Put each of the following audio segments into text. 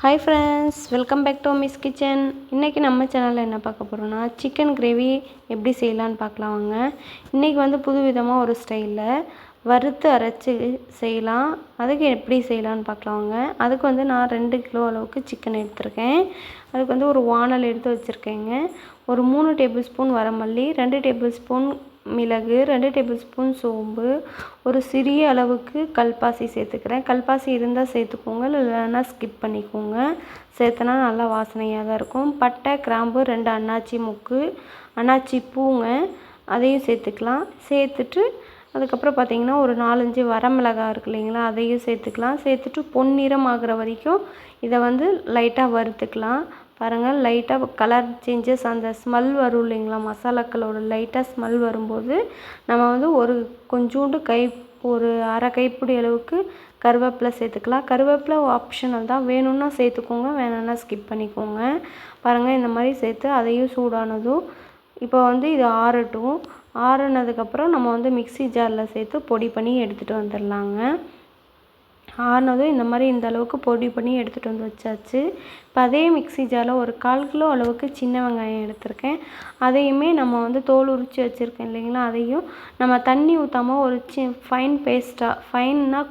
Hi friends, welcome back to Miss Kitchen. இன்றைக்கி நம்ம சேனலில் என்ன பார்க்க போகிறோன்னா சிக்கன் கிரேவி எப்படி செய்யலான்னு பார்க்கலாம் வாங்க. இன்றைக்கி புது விதமாக ஒரு ஸ்டைலில் வறுத்து அரைச்சி செய்யலாம். அதுக்கு எப்படி செய்யலான்னு பார்க்கலாம் வாங்க. அதுக்கு நான் 2 கிலோ அளவுக்கு சிக்கன் எடுத்திருக்கேன். அதுக்கு ஒரு வானல் எடுத்து வச்சுருக்கேங்க. ஒரு 3 டேபிள் ஸ்பூன் வரமல்லி, 2 டேபிள் ஸ்பூன் மிளகு, 2 டேபிள் ஸ்பூன் சோம்பு, ஒரு சிறிய அளவுக்கு கல்பாசி சேர்த்துக்கிறேன். கல்பாசி இருந்தால் சேர்த்துக்கோங்க, இல்லைன்னா ஸ்கிப் பண்ணிக்கோங்க. சேர்த்தனா நல்லா வாசனையாக தான் இருக்கும். பட்டை, கிராம்பு, 2 அன்னாச்சி மொக்கு, அன்னாச்சி பூங்க, அதையும் சேர்த்துக்கலாம். சேர்த்துட்டு அதுக்கப்புறம் பார்த்திங்கன்னா ஒரு 4-5 வரமிளகாய் இருக்குது இல்லைங்களா, அதையும் சேர்த்துக்கலாம். சேர்த்துட்டு பொன்னிறம் ஆகிற வரைக்கும் இதை லைட்டாக வறுத்துக்கலாம். பாருங்கள், லைட்டாக கலர் சேஞ்சஸ், அந்த ஸ்மெல் வரும் இல்லைங்களா, மசாலாக்களோட லைட்டாக ஸ்மெல் வரும்போது நம்ம ஒரு கொஞ்சோண்டு ஒரு அரை கைப்பிடி அளவுக்கு கருவேப்பிலை சேர்த்துக்கலாம். கருவேப்பிலை ஆப்ஷனல் தான், வேணும்னா சேர்த்துக்கோங்க, வேணும்னா ஸ்கிப் பண்ணிக்கோங்க. பாருங்கள், இந்த மாதிரி சேர்த்து அதையும் சூடானதும் இப்போ இது ஆறட்டும். ஆறுனதுக்கப்புறம் நம்ம மிக்ஸி ஜாரில் சேர்த்து பொடி பண்ணி எடுத்துகிட்டு வந்துடலாங்க. ஆறுனதும் இந்த மாதிரி இந்த அளவுக்கு பொடி பண்ணி எடுத்துகிட்டு வந்து வச்சாச்சு. இப்போ அதே மிக்ஸி ஜாரில் ஒரு 1/4 கிலோ அளவுக்கு சின்ன வெங்காயம் எடுத்திருக்கேன். அதையுமே நம்ம தோல் உரித்து வச்சுருக்கேன் இல்லைங்களா, அதையும் நம்ம தண்ணி ஊற்றாமல் ஒரு ஃபைன் பேஸ்ட்டாக, ஃபைன்னா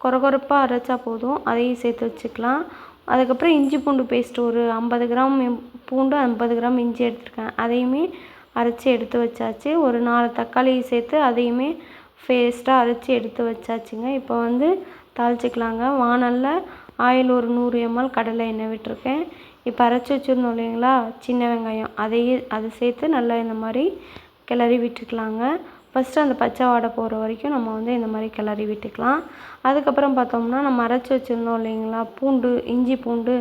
கொரகொரப்பாக அரைச்சா போதும், அதையும் சேர்த்து வச்சுக்கலாம். அதுக்கப்புறம் இஞ்சி பூண்டு பேஸ்ட் ஒரு 50 கிராம் பூண்டு, 50 கிராம் இஞ்சி எடுத்திருக்கேன். அதையுமே அரைச்சி எடுத்து வச்சாச்சு. ஒரு 4 தக்காளி சேர்த்து அதையுமே பேஸ்ட்டாக அரைச்சி எடுத்து வச்சாச்சுங்க. இப்போ தாளிச்சிக்கலாங்க. வானலில் ஆயில் ஒரு 100 ml கடலை எண்ணெய் விட்டுருக்கேன். இப்போ அரைச்சி வச்சுருந்தோம் இல்லைங்களா சின்ன வெங்காயம், அதை சேர்த்து நல்லா இந்த மாதிரி கிளறி விட்டுக்கலாங்க. ஃபஸ்ட்டு அந்த பச்சை வாடை போகிற வரைக்கும் நம்ம இந்த மாதிரி கிளறி விட்டுக்கலாம். அதுக்கப்புறம் பார்த்தோம்னா நம்ம அரைச்சி வச்சுருந்தோம் இல்லைங்களா பூண்டு, இஞ்சி பூண்டு,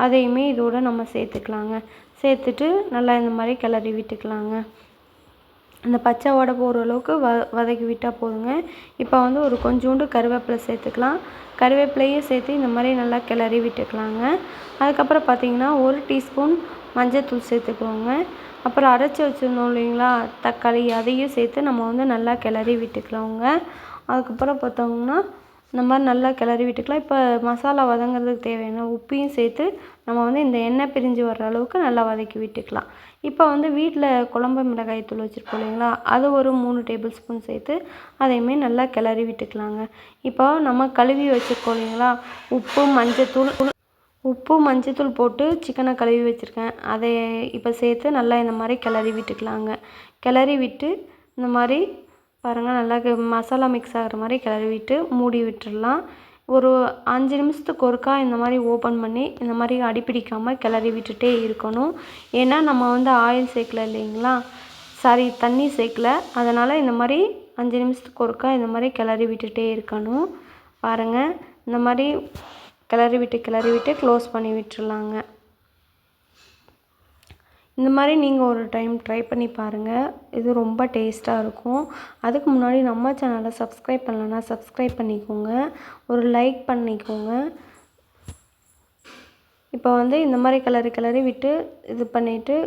அதையுமே இதோடு நம்ம சேர்த்துக்கலாங்க. சேர்த்துட்டு நல்லா இந்த மாதிரி கிளறி விட்டுக்கலாங்க. அந்த பச்சை வாடை போகிற அளவுக்கு வதக்கி விட்டால் போதுங்க. இப்போ ஒரு கொஞ்சோண்டு கருவேப்பிலை சேர்த்துக்கலாம். கருவேப்பிலையும் சேர்த்து இந்த மாதிரி நல்லா கிளறி விட்டுக்கலாங்க. அதுக்கப்புறம் பார்த்திங்கன்னா 1 டீஸ்பூன் மஞ்சள்தூள் சேர்த்துக்கோங்க. அப்புறம் அரைச்சி வச்சுருந்தோம் இல்லைங்களா தக்காளி, அதையும் சேர்த்து நம்ம நல்லா கிளறி விட்டுக்கலாங்க. அதுக்கப்புறம் பார்த்தோம்னா இந்த மாதிரி நல்லா கிளறி விட்டுக்கலாம். இப்போ மசாலா வதங்கிறதுக்கு தேவையான உப்பையும் சேர்த்து நம்ம இந்த எண்ணெய் பிரிஞ்சு வர்ற அளவுக்கு நல்லா வதக்கி விட்டுக்கலாம். இப்போ வீட்டில் குழம்பு மிளகாய் தூள் வச்சுருக்கோம் இல்லைங்களா, அது ஒரு 3 டேபிள் ஸ்பூன் சேர்த்து அதையுமே நல்லா கிளறி விட்டுக்கலாங்க. இப்போ நம்ம கழுவி வச்சுருக்கோம் இல்லைங்களா, உப்பு மஞ்சத்தூள் போட்டு சிக்கனை கழுவி வச்சுருக்கேன். அதை இப்போ சேர்த்து நல்லா இந்த மாதிரி கிளறி விட்டுக்கலாங்க. கிளறி விட்டு இந்த மாதிரி பாருங்கள், நல்லா மசாலா மிக்ஸ் ஆகிற மாதிரி கிளறி விட்டு மூடி விட்டுடலாம். ஒரு 5 நிமிஷத்துக்கு ஒருக்கா இந்த மாதிரி ஓப்பன் பண்ணி இந்த மாதிரி அடிப்பிடிக்காமல் கிளறி விட்டுட்டே இருக்கணும். ஏன்னா நம்ம ஆயில் சேர்க்கல இல்லைங்களா, தண்ணி சேர்க்கல, அதனால் இந்த மாதிரி 5 நிமிஷத்துக்கு ஒருக்கா இந்த மாதிரி கிளறி விட்டுட்டே இருக்கணும். பாருங்கள், இந்த மாதிரி கிளறி விட்டு க்ளோஸ் பண்ணி விட்டுறலாங்க. இந்த மாதிரி நீங்கள் ஒரு டைம் ட்ரை பண்ணி பாருங்கள், இது ரொம்ப டேஸ்ட்டாக இருக்கும். அதுக்கு முன்னாடி நம்ம சேனலை சப்ஸ்கிரைப் பண்ணலன்னா சப்ஸ்கிரைப் பண்ணிக்கோங்க, ஒரு லைக் பண்ணிக்கோங்க. இப்போ இந்த மாதிரி கிளறி விட்டு இது பண்ணிவிட்டு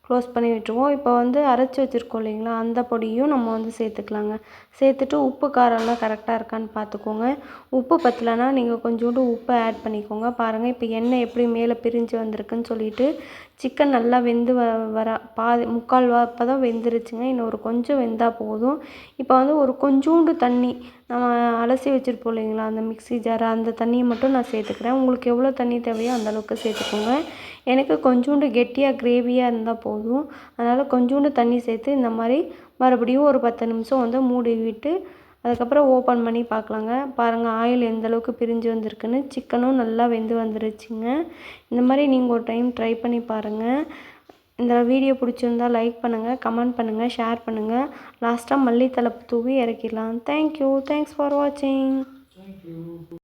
க்ளோஸ் பண்ணி விட்டுருவோம். இப்போ அரைச்சி வச்சுருக்கோம் இல்லைங்களா, அந்த பொடியும் நம்ம சேர்த்துக்கலாங்க. சேர்த்துட்டு உப்பு காரம்லாம் கரெக்டாக இருக்கான்னு பார்த்துக்கோங்க. உப்பு பத்தலைன்னா நீங்கள் கொஞ்சோண்டு உப்பை ஆட் பண்ணிக்கோங்க. பாருங்கள், இப்போ எண்ணெய் எப்படி மேலே பிரிஞ்சு வந்திருக்குன்னு சொல்லிட்டு சிக்கன் நல்லா வெந்து வர முக்கால் அப்போ தான் வெந்துருச்சுங்க. இன்னும் ஒரு கொஞ்சம் வெந்தால் போதும். இப்போ ஒரு கொஞ்சோண்டு தண்ணி நம்ம அலசி வச்சுருப்போம் இல்லைங்களா அந்த மிக்ஸி ஜாரை, அந்த தண்ணியை மட்டும் நான் சேர்த்துக்கிறேன். உங்களுக்கு எவ்வளோ தண்ணி தேவையோ அந்தளவுக்கு சேர்த்துக்கோங்க. எனக்கு கொஞ்சோண்டு கெட்டியாக கிரேவியாக இருந்தால் போதும், அதனால் கொஞ்சோண்டு தண்ணி சேர்த்து இந்த மாதிரி மறுபடியும் ஒரு 10 நிமிஷம் மூடி விட்டு அதுக்கப்புறம் ஓப்பன் பண்ணி பார்க்கலாங்க. பாருங்கள், ஆயில் எந்தளவுக்கு பிரிஞ்சு வந்திருக்குன்னு, சிக்கனும் நல்லா வெந்து வந்துருச்சுங்க. இந்த மாதிரி நீங்கள் ஒரு டைம் ட்ரை பண்ணி பாருங்கள். இந்த வீடியோ பிடிச்சிருந்தா லைக் பண்ணுங்கள், கமெண்ட் பண்ணுங்கள், ஷேர் பண்ணுங்கள். லாஸ்ட்டாக மல்லித்தழை தூவி இறக்கிடலாம். தேங்க்யூ. தேங்க்ஸ் ஃபார் வாட்சிங்.